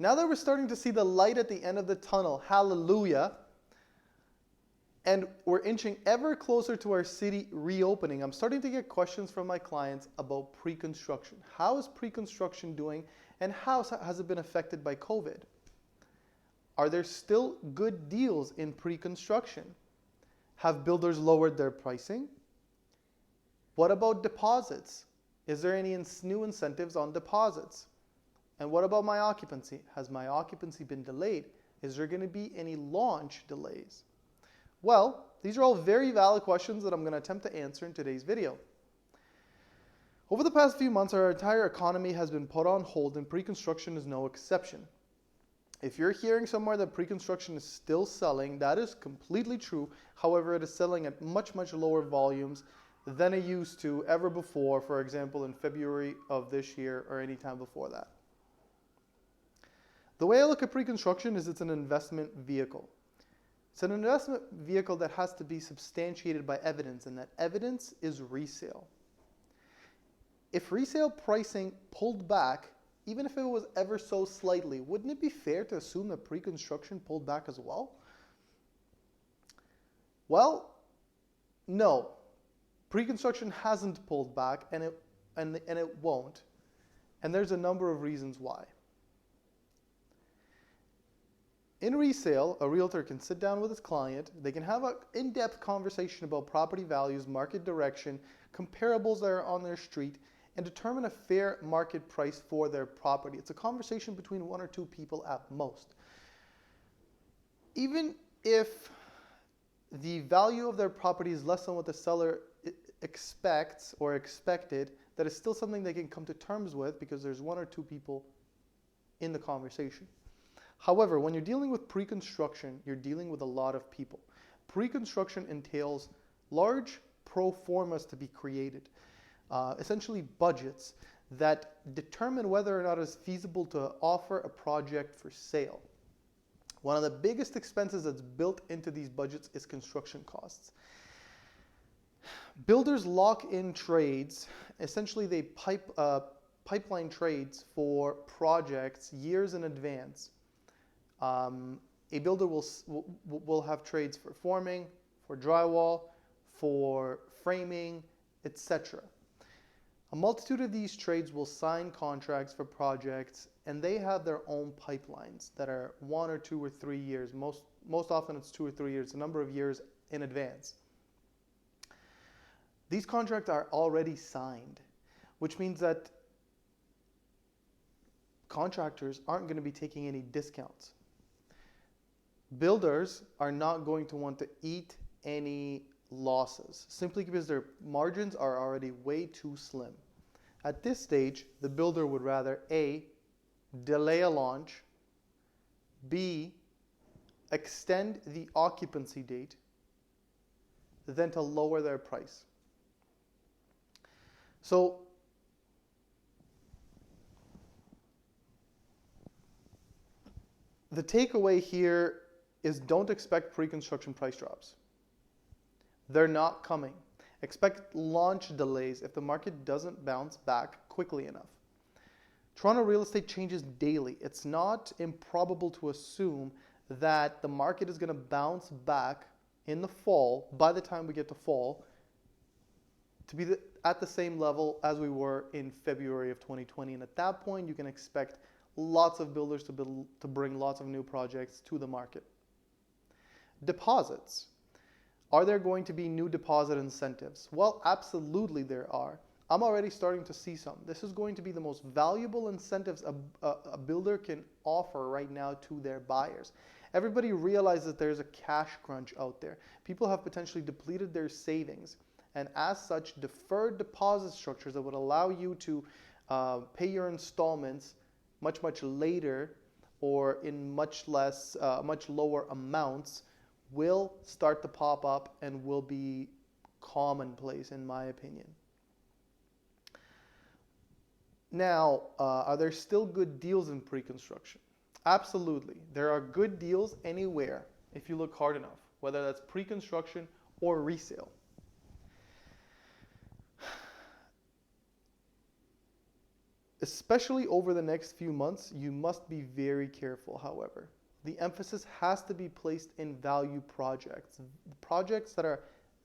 Now that we're starting to see the light at the end of the tunnel, hallelujah, and we're inching ever closer to our city reopening, I'm starting to get questions from my clients about pre-construction. How is pre-construction doing, and how has it been affected by COVID? Are there still good deals in pre-construction? Have builders lowered their pricing? What about deposits? Is there any new incentives on deposits? And what about my occupancy? Has my occupancy been delayed? Is there going to be any launch delays? Well, these are all very valid questions that I'm going to attempt to answer in today's video. Over the past few months, our entire economy has been put on hold, and pre-construction is no exception. If you're hearing somewhere that pre-construction is still selling, that is completely true. However, it is selling at much, much lower volumes than it used to ever before, for example, in February of this year or any time before that. The way I look at pre-construction is it's an investment vehicle. It's an investment vehicle that has to be substantiated by evidence, and that evidence is resale. If resale pricing pulled back, even if it was ever so slightly, wouldn't it be fair to assume that pre-construction pulled back as well? Well, no. Pre-construction hasn't pulled back, and it won't. And there's a number of reasons why. In resale, a realtor can sit down with his client, they can have an in-depth conversation about property values, market direction, comparables that are on their street, and determine a fair market price for their property. It's a conversation between one or two people at most. Even if the value of their property is less than what the seller expects or expected, that is still something they can come to terms with because there's one or two people in the conversation. However, when you're dealing with pre-construction, you're dealing with a lot of people. Pre-construction entails large pro formas to be created, essentially budgets that determine whether or not it's feasible to offer a project for sale. One of the biggest expenses that's built into these budgets is construction costs. Builders lock in trades. Essentially, they pipeline trades for projects years in advance. A builder will have trades for forming, for drywall, for framing, etc. A multitude of these trades will sign contracts for projects, and they have their own pipelines that are 1 or 2 or 3 years. Most often it's 2 or 3 years, a number of years in advance. These contracts are already signed, which means that contractors aren't going to be taking any discounts. Builders are not going to want to eat any losses simply because their margins are already way too slim. At this stage, the builder would rather A, delay a launch, B, extend the occupancy date, than to lower their price. So the takeaway here is don't expect pre-construction price drops. They're not coming. Expect launch delays if the market doesn't bounce back quickly enough. Toronto real estate changes daily. It's not improbable to assume that the market is going to bounce back in the fall, by the time we get to fall, to be at the same level as we were in February of 2020. And at that point, you can expect lots of builders to bring lots of new projects to the market. Deposits. Are there going to be new deposit incentives? Well, absolutely there are. I'm already starting to see some. This is going to be the most valuable incentives a builder can offer right now to their buyers. Everybody realizes that there's a cash crunch out there. People have potentially depleted their savings, and as such, deferred deposit structures that would allow you to pay your installments much later or in much lower amounts will start to pop up and will be commonplace, in my opinion. Now, are there still good deals in pre-construction? Absolutely. There are good deals anywhere if you look hard enough, whether that's pre-construction or resale. Especially over the next few months, you must be very careful, however. The emphasis has to be placed in value projects, projects that are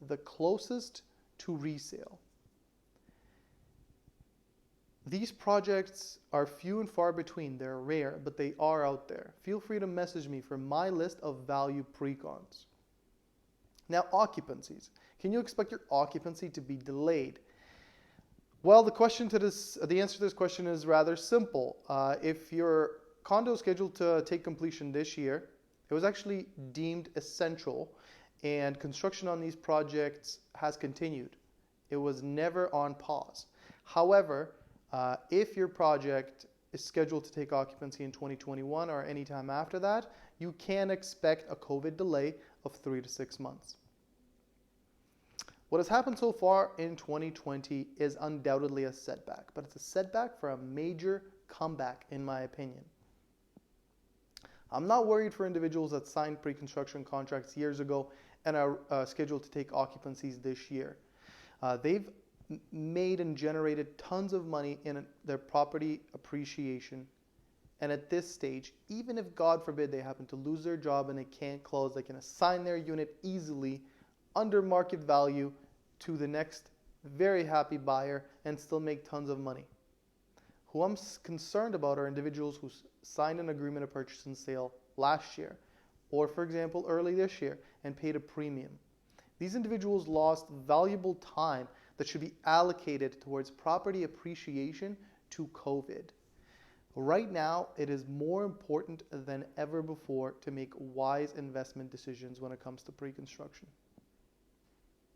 the closest to resale. These projects are few and far between. They're rare, but they are out there. Feel free to message me for my list of value pre-cons. Now, occupancies. Can you expect your occupancy to be delayed? Well, the answer to this question is rather simple. If your condo is scheduled to take completion this year, it was actually deemed essential, and construction on these projects has continued. It was never on pause. However, if your project is scheduled to take occupancy in 2021 or any time after that, you can expect a COVID delay of 3 to 6 months. What has happened so far in 2020 is undoubtedly a setback, but it's a setback for a major comeback, in my opinion. I'm not worried for individuals that signed pre-construction contracts years ago and are scheduled to take occupancies this year. They've made and generated tons of money in their property appreciation. And at this stage, even if God forbid they happen to lose their job and they can't close, they can assign their unit easily under market value to the next very happy buyer and still make tons of money. Who I'm concerned about are individuals who signed an agreement of purchase and sale last year, or for example early this year, and paid a premium. These individuals lost valuable time that should be allocated towards property appreciation to COVID. Right now, it is more important than ever before to make wise investment decisions when it comes to pre-construction.